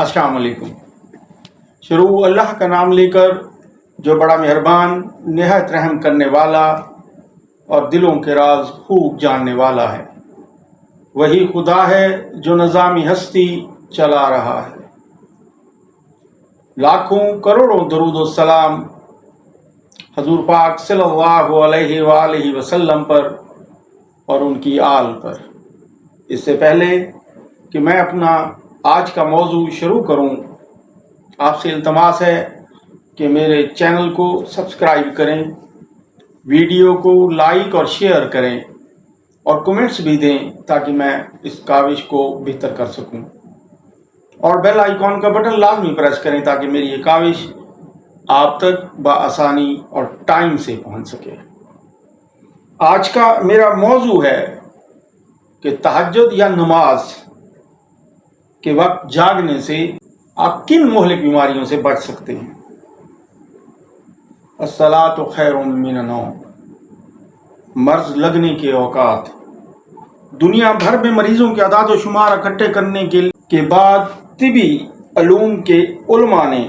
अस्सलाम वालेकुम। शुरू अल्लाह का नाम लेकर जो बड़ा मेहरबान, निहायत रहम करने वाला और दिलों के राज खूब जानने वाला है। वही खुदा है जो निज़ामी हस्ती चला रहा है। लाखों करोड़ों दरूद व सलाम हजूर पाक सल्लल्लाहु अलैहि वसल्लम पर और उनकी आल पर। इससे पहले कि मैं अपना आज का मौजू शुरू करूं, आपसे इल्तमास है कि मेरे चैनल को सब्सक्राइब करें, वीडियो को लाइक और शेयर करें और कमेंट्स भी दें ताकि मैं इस काविश को बेहतर कर सकूं। और बेल आइकॉन का बटन लाजमी प्रेस करें ताकि मेरी ये काविश आप तक बआसानी और टाइम से पहुंच सके। आज का मेरा मौजू है कि तहज्जुद या नमाज के वक्त जागने से आप किन मुहलिक बीमारियों से बच सकते हैं। अस्सलातु खैरुम मिनन नौम। मर्ज लगने के औकात। दुनिया भर में मरीजों के अदाद व शुमार इकट्ठे करने के बाद तिबी अलूम के उलमा ने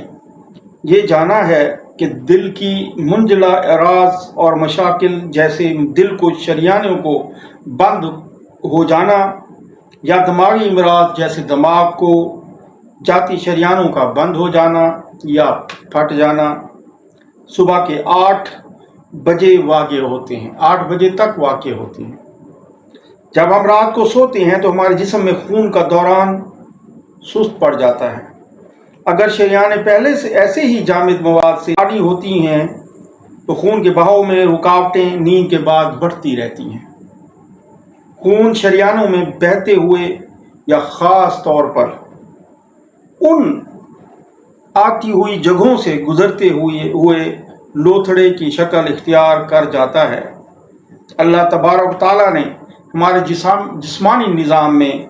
ये जाना है कि दिल की मुंजला अराज और मशाकिल जैसे दिल को शरियानों को बंद हो जाना या दिमागी अमराज जैसे दिमाग को जाती शरियानों का बंद हो जाना या फट जाना सुबह के 8 बजे वाक़ होते हैं, 8 बजे तक वाक़ होते हैं। जब हम रात को सोते हैं तो हमारे जिस्म में खून का दौरान सुस्त पड़ जाता है। अगर शरियानें पहले से ऐसे ही जामिद मवाद से आड़ी होती हैं तो खून के बहाव में रुकावटें नींद के बाद बढ़ती रहती हैं। खून शरियानों में बहते हुए या ख़ास तौर पर उन आती हुई जगहों से गुजरते हुए लोथड़े की शक्ल इख्तियार कर जाता है। अल्लाह तबारक ताला ने हमारे जिस्मानी निज़ाम में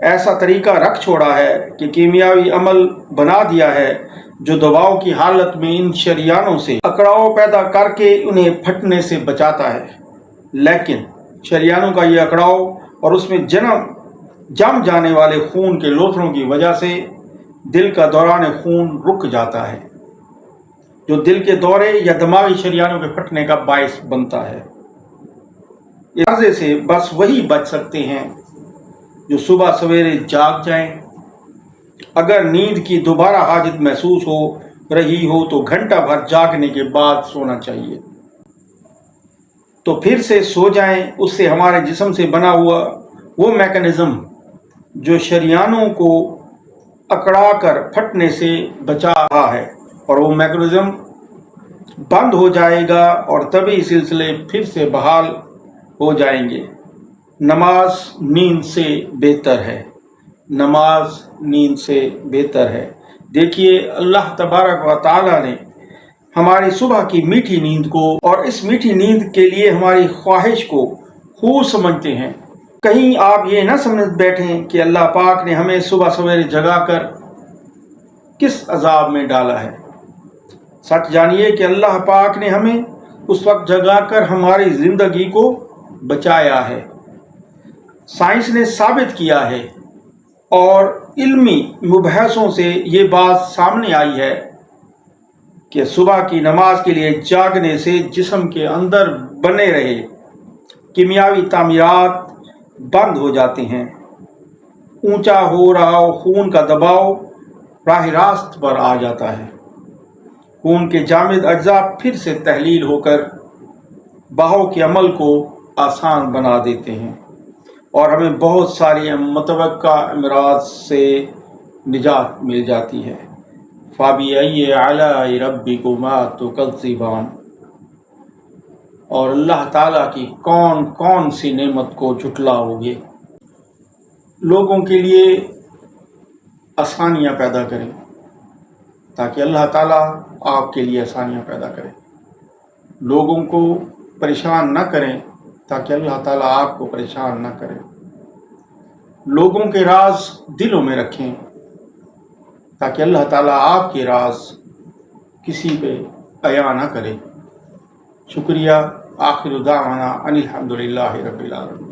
ऐसा तरीका रख छोड़ा है कि कीमियावी अमल बना दिया है जो दबाव की हालत में इन शरियानों से अकड़ाव पैदा करके उन्हें फटने से बचाता है। लेकिन शरियानों का ये अकड़ाव और उसमें जम जाने वाले खून के लोथड़ों की वजह से दिल का दौरान खून रुक जाता है, जो दिल के दौरे या दिमागी शरियानों के फटने का बायस बनता है। इस अर्ज़े से बस वही बच सकते हैं जो सुबह सवेरे जाग जाएं। अगर नींद की दोबारा हाजत महसूस हो रही हो तो घंटा भर जागने के बाद सोना चाहिए, तो फिर से सो जाएं। उससे हमारे जिस्म से बना हुआ वो मैकेनिज्म जो शरियानों को अकड़ा कर फटने से बचा रहा है और वो मैकेनिज्म बंद हो जाएगा और तभी सिलसिले फिर से बहाल हो जाएंगे। नमाज नींद से बेहतर है। नमाज नींद से बेहतर है। देखिए, अल्लाह तबारक व तआला ने हमारी सुबह की मीठी नींद को और इस मीठी नींद के लिए हमारी ख्वाहिश को खूब समझते हैं। कहीं आप ये ना समझ बैठें कि अल्लाह पाक ने हमें सुबह सवेरे जगाकर किस अजाब में डाला है। सच जानिए कि अल्लाह पाक ने हमें उस वक्त जगाकर हमारी ज़िंदगी को बचाया है। साइंस ने साबित किया है और इल्मी मुबहसों से ये बात सामने आई है कि सुबह की नमाज के लिए जागने से जिस्म के अंदर बने रहे कीमियावी तामीरात बंद हो जाते हैं। ऊंचा हो रहा खून का दबाव राह रास्त पर आ जाता है। खून के जामिद अज्जा फिर से तहलील होकर बहाव के अमल को आसान बना देते हैं और हमें बहुत सारी मुतवक्का अमराज से निजात मिल जाती है। फ़ाबिअय्यि आलाइ रब्बिकुमा तुकज़्ज़िबान। और अल्लाह ताला की कौन कौन सी नेमत को झुटलाओगे। लोगों के लिए आसानियाँ पैदा करें ताकि अल्लाह ताला आपके लिए आसानियाँ पैदा करें। लोगों को परेशान न करें ताकि अल्लाह ताला आपको परेशान न करें। लोगों के राज दिलों में रखें ताकि अल्लाह ताला आपके राज किसी पे अया न करे। शुक्रिया। आखिर दावाना अनिल हम्दुलिल्लाहि रब्बिल आलमीन।